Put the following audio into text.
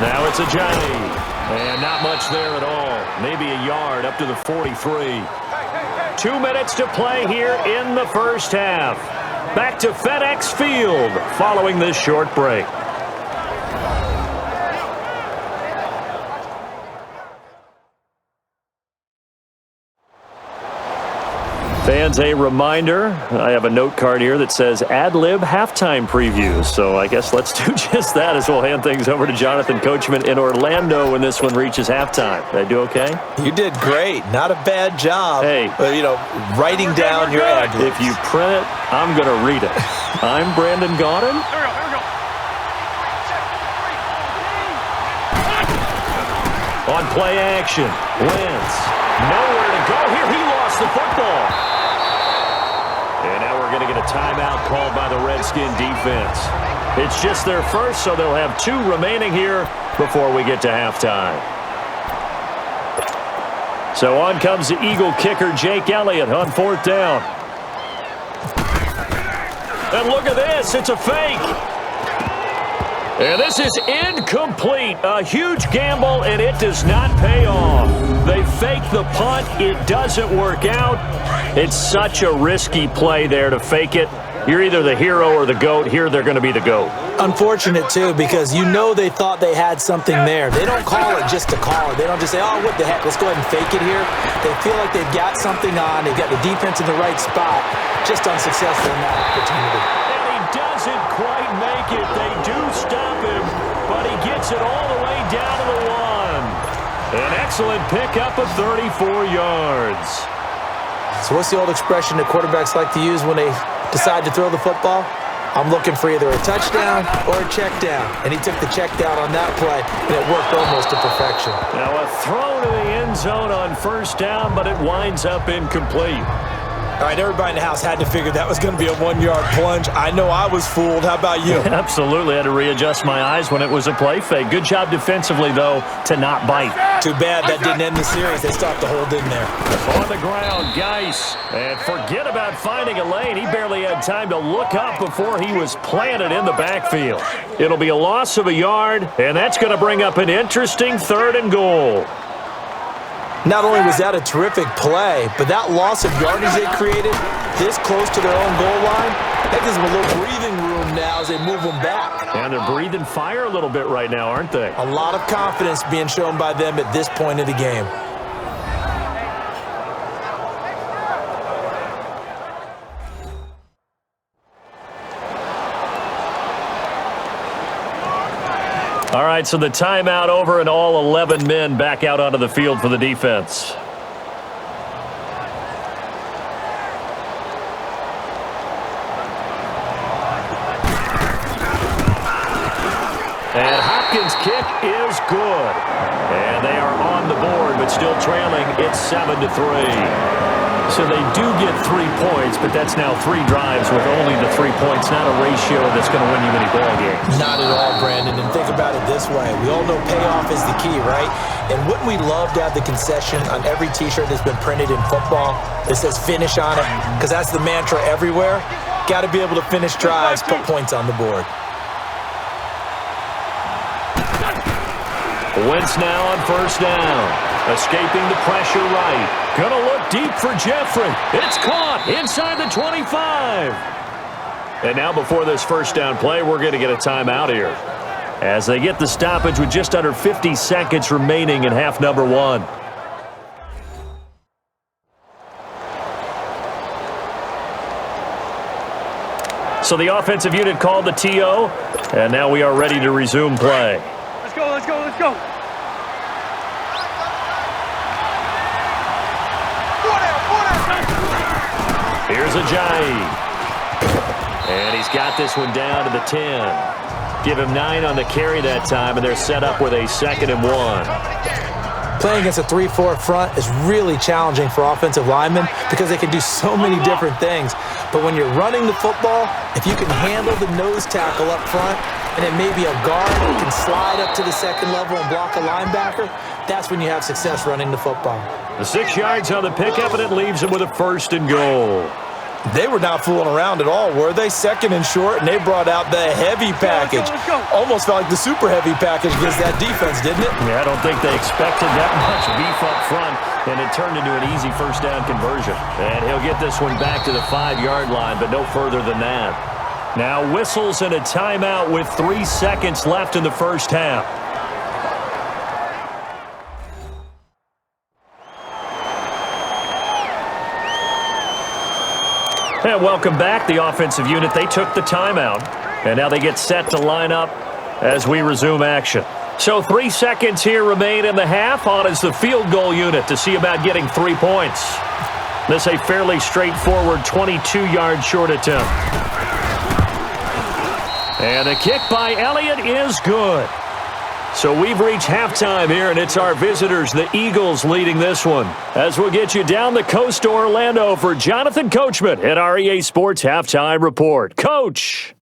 Now it's Ajayi. And not much there at all. Maybe a yard up to the 43. 2 minutes to play here in the first half. Back to FedEx Field following this short break. Fans, a reminder, I have a note card here that says ad-lib halftime previews. So I guess let's do just that as we'll hand things over to Jonathan Coachman in Orlando when this one reaches halftime. Did I do okay? You did great. Not a bad job. Hey. Writing down your ad-libs. If you print it, I'm going to read it. I'm Brandon Gaudin. On play action, Wentz. Nowhere to go here. He lost the football. And now we're going to get a timeout called by the Redskin defense. It's just their first, so they'll have 2 remaining here before we get to halftime. So on comes the Eagle kicker, Jake Elliott, on 4th down. And look at this. It's a fake. And this is incomplete. A huge gamble, and it does not pay off. They fake the punt. It doesn't work out. It's such a risky play there to fake it. You're either the hero or the GOAT. Here they're going to be the GOAT. Unfortunate, too, because they thought they had something there. They don't call it just to call it. They don't just say, oh, what the heck, let's go ahead and fake it here. They feel like they've got something on. They've got the defense in the right spot. Just unsuccessful in that opportunity. And he doesn't quite make it. They do stop him, but he gets it all the way down to the 1. An excellent pickup of 34 yards. So what's the old expression that quarterbacks like to use when they decide to throw the football? I'm looking for either a touchdown or a check down. And he took the check down on that play, and it worked almost to perfection. Now a throw to the end zone on 1st down, but it winds up incomplete. All right, everybody in the house had to figure that was going to be a 1-yard plunge. I know I was fooled. How about you? Absolutely. I had to readjust my eyes when it was a play fake. Good job defensively, though, to not bite. Too bad that didn't end the series. They stopped the hold in there. On the ground, Geis. And forget about finding a lane. He barely had time to look up before he was planted in the backfield. It'll be a loss of a yard, and that's going to bring up an interesting 3rd and goal. Not only was that a terrific play, but that loss of yardage they created this close to their own goal line, that gives them a little breathing room now as they move them back. And they're breathing fire a little bit right now, aren't they? A lot of confidence being shown by them at this point of the game. All right, so the timeout over and all 11 men back out onto the field for the defense. And Hopkins' kick is good. And they are on the board, but still trailing. It's 7-3. So they do get 3 points, but that's now 3 drives with only the 3 points, not a ratio that's going to win you many ball games. Not at all, Brandon. And think about it this way. We all know payoff is the key, right? And wouldn't we love to have the concession on every T-shirt that's been printed in football that says finish on it? Because that's the mantra everywhere. Got to be able to finish drives, put points on the board. Wentz now on 1st down. Escaping the pressure right. Gonna look deep for Jeffrey. It's caught inside the 25. And now before this 1st down play, we're going to get a timeout here, as they get the stoppage with just under 50 seconds remaining in half number 1. So the offensive unit called the TO, and now we are ready to resume play. Let's go, let's go, let's go. Here's Ajayi. And he's got this one down to the 10. Give him 9 on the carry that time, and they're set up with a 2nd and 1. Playing against a 3-4 front is really challenging for offensive linemen because they can do so many different things. But when you're running the football, if you can handle the nose tackle up front, and then maybe a guard that can slide up to the 2nd level and block a linebacker, that's when you have success running the football. The 6 yards on the pickup, and it leaves him with a 1st and goal. They were not fooling around at all, were they? Second and short, and they brought out the heavy package. Almost felt like the super heavy package against that defense, didn't it? Yeah, I don't think they expected that much beef up front, and it turned into an easy first down conversion. And he'll get this one back to the 5-yard line, but no further than that. Now whistles and a timeout with 3 seconds left in the first half. And welcome back. The offensive unit, they took the timeout. And now they get set to line up as we resume action. So 3 seconds here remain in the half. On is the field goal unit to see about getting 3 points. This a fairly straightforward 22-yard short attempt. And the kick by Elliott is good. So we've reached halftime here, and it's our visitors, the Eagles, leading this one. As we'll get you down the coast to Orlando for Jonathan Coachman at our EA Sports Halftime Report. Coach!